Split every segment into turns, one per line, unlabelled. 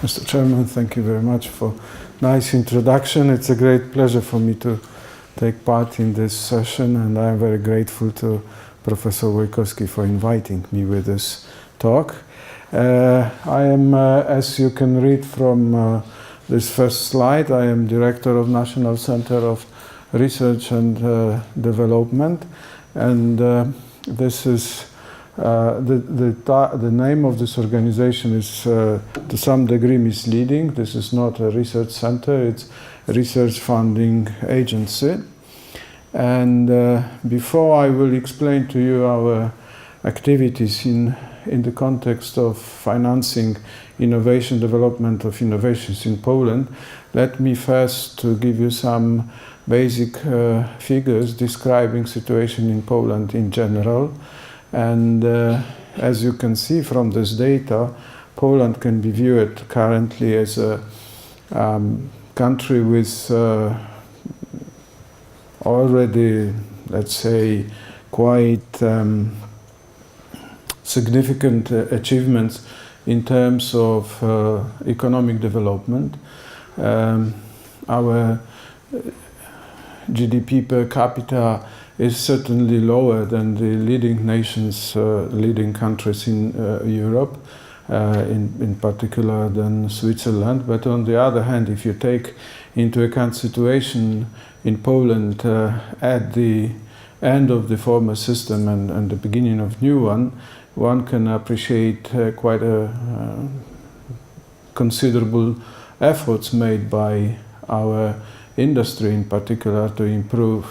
Mr. Chairman, thank you very much for nice introduction. It's a great pleasure for me to take part in this session, and I am very grateful to Professor Wojtkowski for inviting me with this talk. I am, as you can read from this first slide, I am Director of National Center of Research and Development, and this is the name of this organization is to some degree misleading. This is not a research center, it's a research funding agency. And before I will explain to you our activities in the context of financing innovation, development of innovations in Poland, let me first to give you some basic figures describing situation in Poland in general. And as you can see from this data, Poland can be viewed currently as a country with already, let's say, quite significant achievements in terms of economic development. Our GDP per capita is certainly lower than the leading nations, leading countries in Europe, in particular than Switzerland. But on the other hand, if you take into account situation in Poland at the end of the former system and the beginning of new one can appreciate quite a considerable efforts made by our industry in particular to improve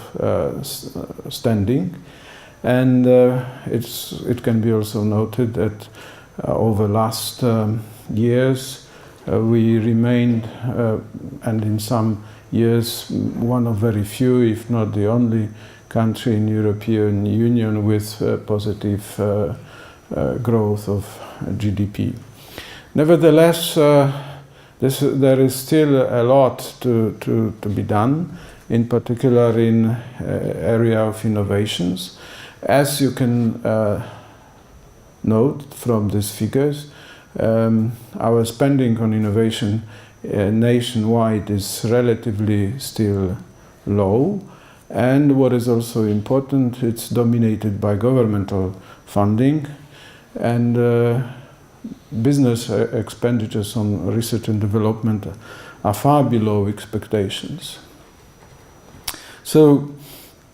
standing, and it can be also noted that over last years we remained and in some years one of very few, if not the only country in European Union with positive growth of GDP. Nevertheless, there is still a lot to be done, in particular in area of innovations. As you can note from these figures, our spending on innovation nationwide is relatively still low, and what is also important, it's dominated by governmental funding, and business expenditures on research and development are far below expectations. So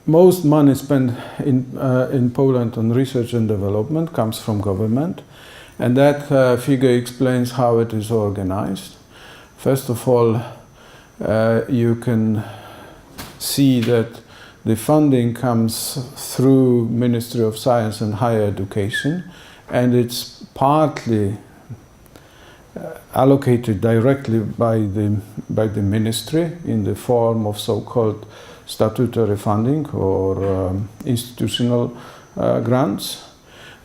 most money spent in Poland on research and development comes from government, and that figure explains how it is organized. First of all, you can see that the funding comes through Ministry of Science and Higher Education, and it's partly allocated directly by the ministry in the form of so-called statutory funding or institutional grants.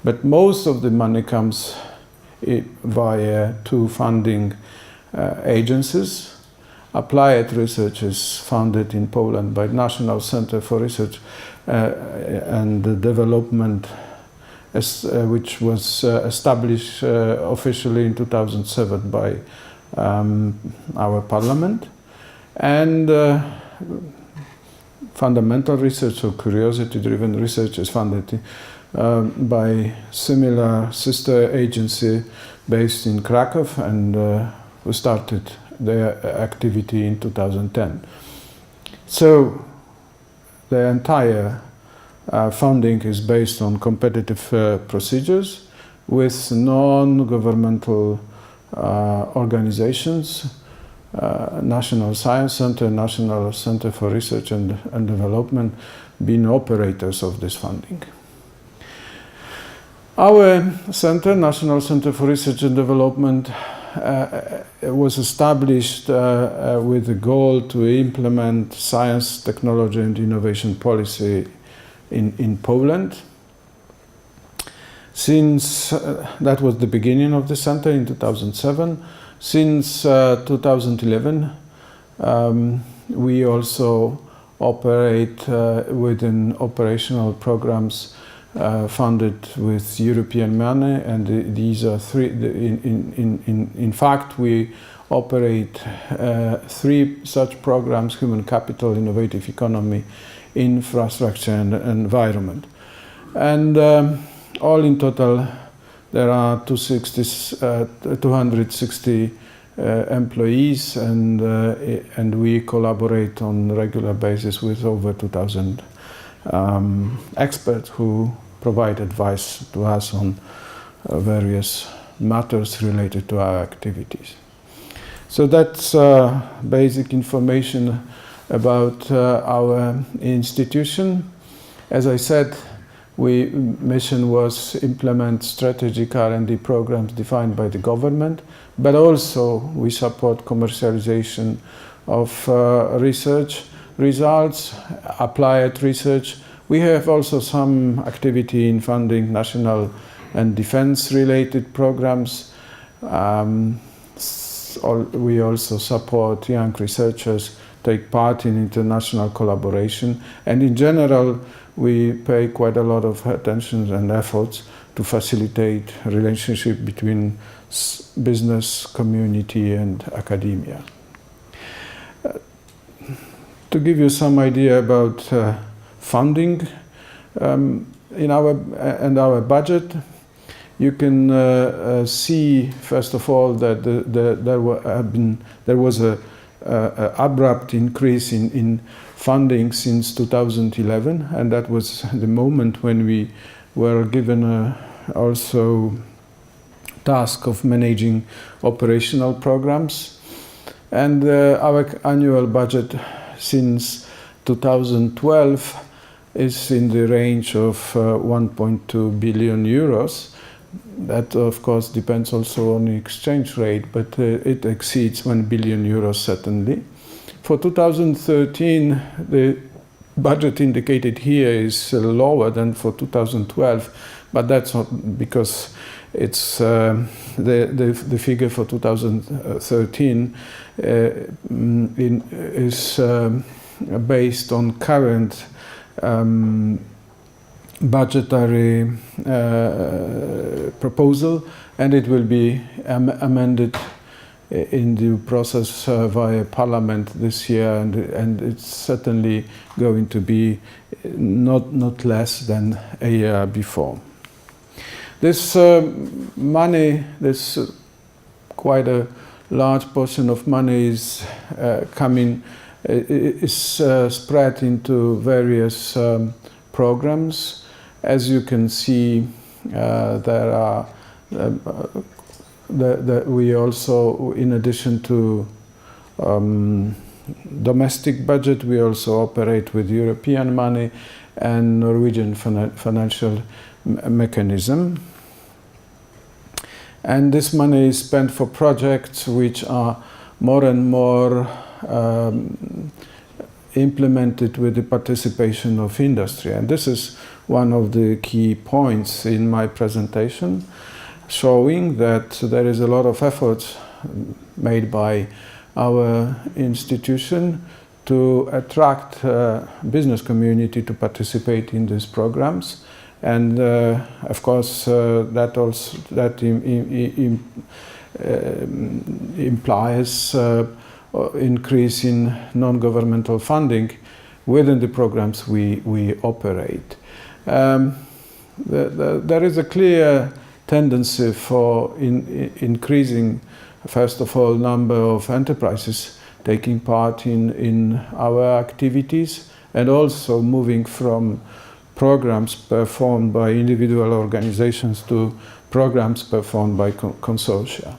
But most of the money comes via two funding agencies. Applied research is funded in Poland by National Center for Research and Development, which was established officially in 2007 by our parliament, and fundamental research or curiosity-driven research is funded by similar sister agency based in Krakow, and who started their activity in 2010. So the entire funding is based on competitive procedures with non-governmental organizations, National Science Center, National Center for Research and Development being operators of this funding. Our center, National Center for Research and Development, was established with the goal to implement science, technology and innovation policy in Poland. Since that was the beginning of the center in 2007, since 2011 we also operate within operational programs funded with European money, and these are three. In fact, we operate three such programs: human capital, innovative economy, infrastructure, and environment. And all in total, there are 260 employees, and we collaborate on a regular basis with over 2,000 experts who provide advice to us on various matters related to our activities. So that's basic information about our institution. As I said, mission was implement strategic R&D programs defined by the government, but also we support commercialization of research results, applied research. We have also some activity in funding national and defense-related programs. We also support young researchers, take part in international collaboration, and in general, we pay quite a lot of attention and efforts to facilitate relationship between business community and academia. To give you some idea about funding in our budget, you can see first of all that there was a abrupt increase in funding since 2011, and that was the moment when we were given also task of managing operational programs. And our annual budget since 2012 is in the range of 1.2 billion euros. That, of course, depends also on the exchange rate, but it exceeds 1 billion euros certainly. For 2013, the budget indicated here is lower than for 2012, but that's not because it's the figure for 2013 is based on current budgetary proposal, and it will be amended in due process via Parliament this year, and it's certainly going to be not less than a year before. This money, this quite a large portion of money is spread into various programs. As you can see, there are we also, in addition to domestic budget, we also operate with European money and Norwegian financial mechanism. And this money is spent for projects which are more and more implemented with the participation of industry. And this is one of the key points in my presentation, showing that there is a lot of effort made by our institution to attract business community to participate in these programs. And of course, that implies increase in non-governmental funding within the programs we operate. There is a clear tendency for increasing, first of all, number of enterprises taking part in our activities, and also moving from programs performed by individual organizations to programs performed by consortia.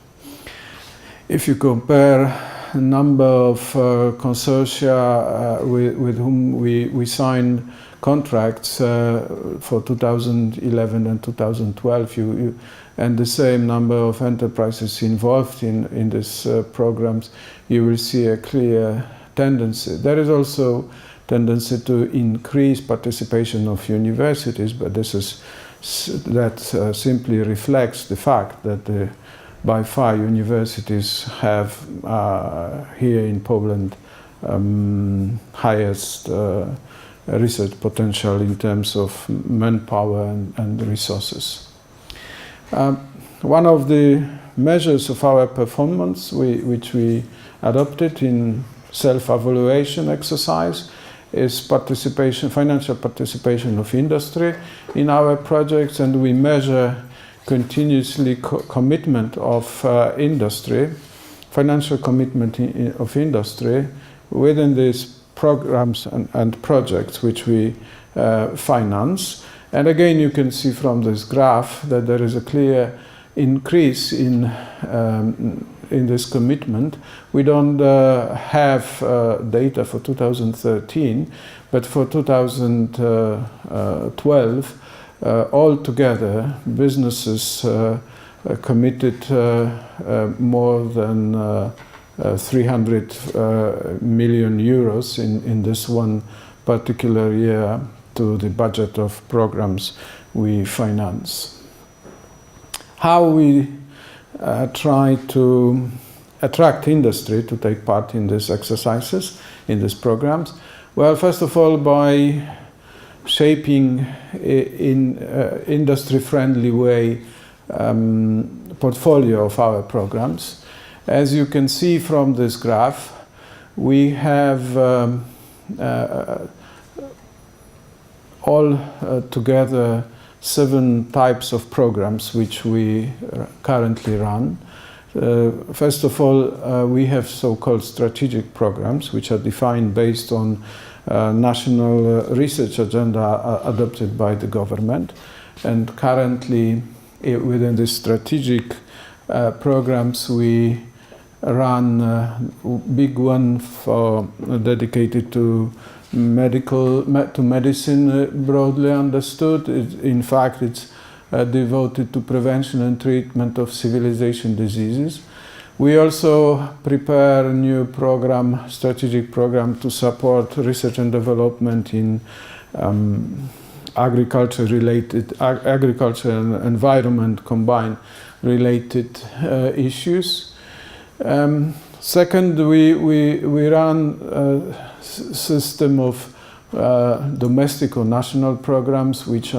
If you compare a number of consortia with whom we signed contracts for 2011 and 2012, and the same number of enterprises involved in these programs, you will see a clear tendency. There is also tendency to increase participation of universities, but that simply reflects the fact that by far universities have here in Poland highest research potential in terms of manpower and resources. One of the measures of our performance which we adopted in self-evaluation exercise is financial participation of industry in our projects, and we measure continuously commitment of industry, financial commitment of industry within these programs and projects which we finance. And again, you can see from this graph that there is a clear increase in this commitment. We don't have data for 2013, but for 2012, altogether, businesses committed more than 300 million euros in this one particular year to the budget of programs we finance. How we try to attract industry to take part in these exercises, in these programs? Well, first of all, by shaping in industry-friendly way portfolio of our programs. As you can see from this graph, we have all together 7 types of programs which we currently run. First of all, we have so-called strategic programs, which are defined based on national research agenda adopted by the government. And currently, within the strategic programs, we run a big one dedicated to medicine, broadly understood. In fact, it's devoted to prevention and treatment of civilization diseases. We also prepare a new program, strategic program, to support research and development in agriculture and environment combined related issues. Second, we run a system of domestic or national programs which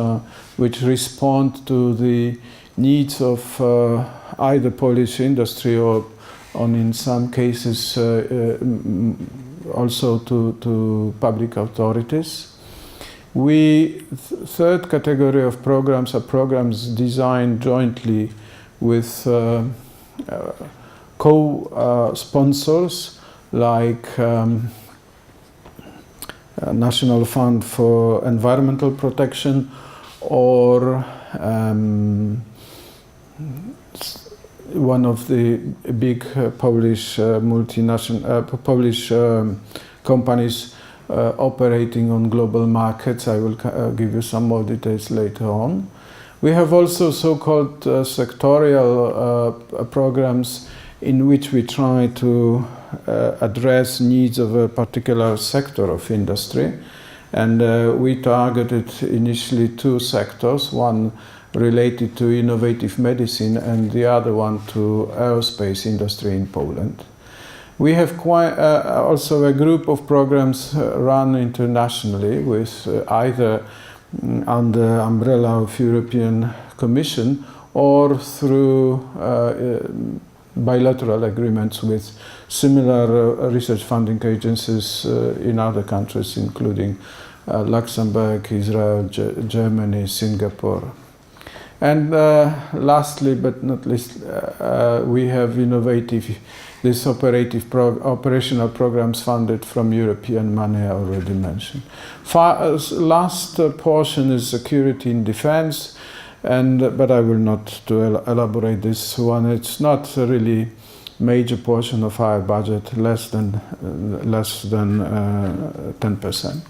respond to the needs of either Polish industry or in some cases also to public authorities. Third category of programs are programs designed jointly with co-sponsors like National Fund for Environmental Protection or one of the big Polish Polish companies operating on global markets. I will give you some more details later on. We have also so-called sectorial programs in which we try to address needs of a particular sector of industry. And we targeted initially 2 sectors, one related to innovative medicine and the other one to aerospace industry in Poland. We have also a group of programs run internationally with either under umbrella of European Commission or through bilateral agreements with similar research funding agencies in other countries, including Luxembourg, Israel, Germany, Singapore. And lastly, but not least, we have operational programs funded from European money I already mentioned. Last portion is security and defense, but I will not elaborate this one. It's not a really major portion of our budget, less than 10%.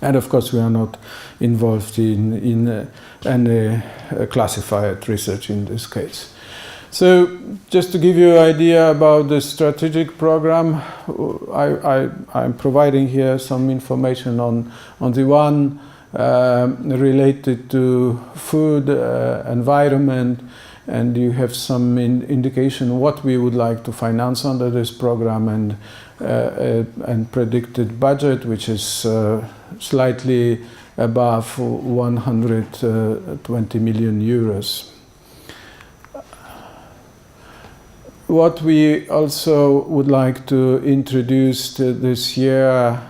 And of course, we are not involved in any classified research in this case. So, just to give you an idea about the strategic program, I'm providing here some information on the one related to food, environment, and you have some indication what we would like to finance under this program, and predicted budget, which is slightly above 120 million euros. What we also would like to introduce this year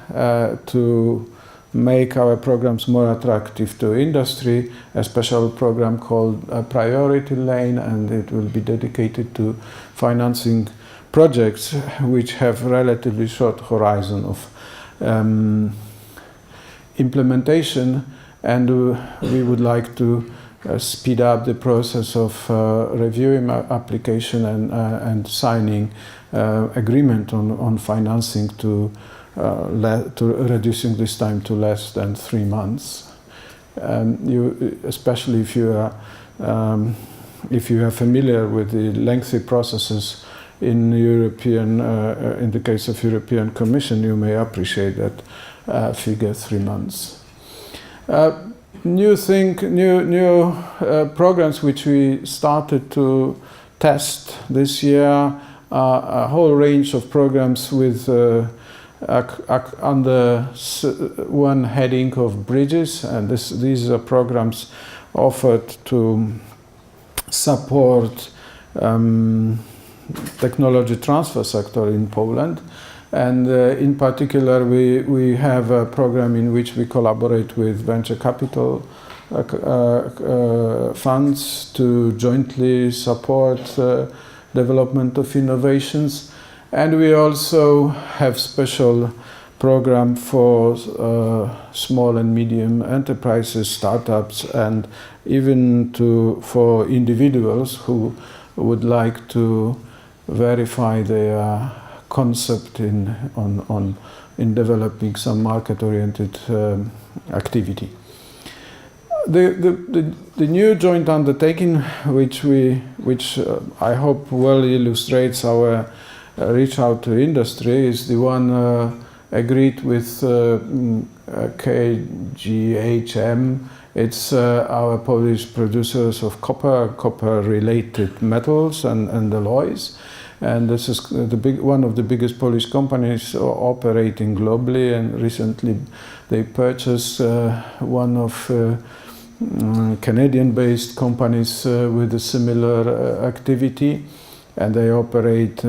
to make our programs more attractive to industry, a special program called Priority Lane, and it will be dedicated to financing projects which have relatively short horizon of implementation, and we would like to speed up the process of reviewing application and signing agreement on financing to reducing this time to less than 3 months. Especially if you are familiar with the lengthy processes in the case of European Commission, you may appreciate that figure 3 months. New programs which we started to test this year, a whole range of programs with under one heading of bridges, and these are programs offered to support technology transfer sector in Poland. And in particular, we have a program in which we collaborate with venture capital funds to jointly support development of innovations. And we also have special program for small and medium enterprises, startups, and even for individuals who would like to verify their concept in developing some market-oriented activity. The new joint undertaking, which I hope well illustrates our reach out to industry, is the one agreed with KGHM. It's our Polish producers of copper-related metals and alloys. And this is one of the biggest Polish companies operating globally, and recently they purchased one of Canadian-based companies with a similar activity, and they operate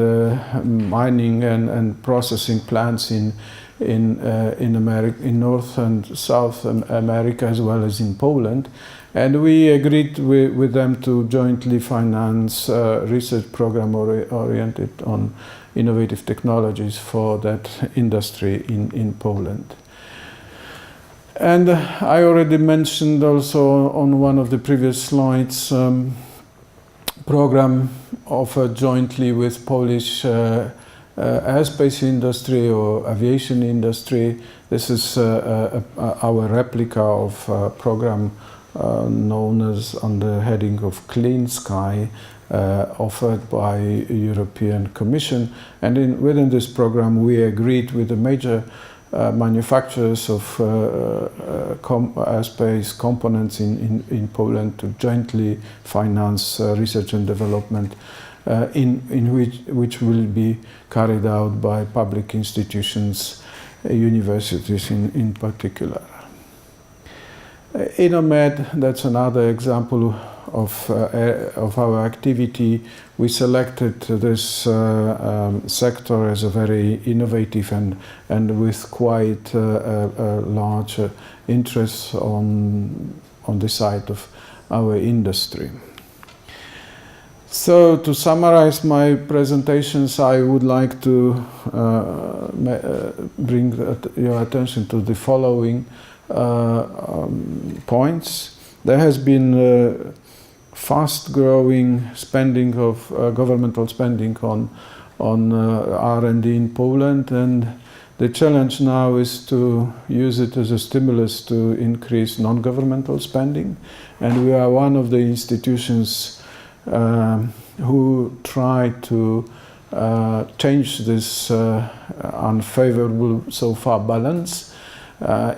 mining and processing plants in America, in North and South America, as well as in Poland. And we agreed with them to jointly finance a research program oriented on innovative technologies for that industry in Poland. And I already mentioned also on one of the previous slides, program offered jointly with Polish airspace industry or aviation industry. This is our replica of a program known as under heading of Clean Sky, offered by European Commission. And within this program, we agreed with the major manufacturers of airspace components in Poland to jointly finance research and development which will be carried out by public institutions, universities in particular. Inomed, that's another example of our activity. We selected this sector as a very innovative and with quite a large interest on the side of our industry. So to summarize my presentations, I would like to bring your attention to the following points. There has been fast-growing spending of governmental spending on R&D in Poland, and the challenge now is to use it as a stimulus to increase non-governmental spending. And we are one of the institutions who try to change this unfavorable so far balance.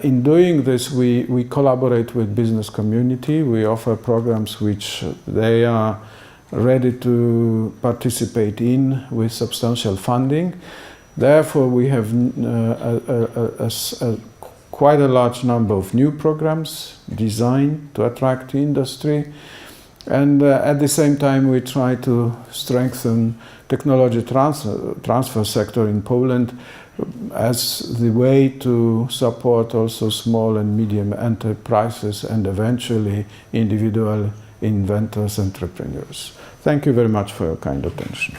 In doing this, we collaborate with business community. We offer programs which they are ready to participate in with substantial funding. Therefore, we have quite a large number of new programs designed to attract industry. And at the same time, we try to strengthen technology transfer sector in Poland as the way to support also small and medium enterprises and eventually individual inventors, entrepreneurs. Thank you very much for your kind attention.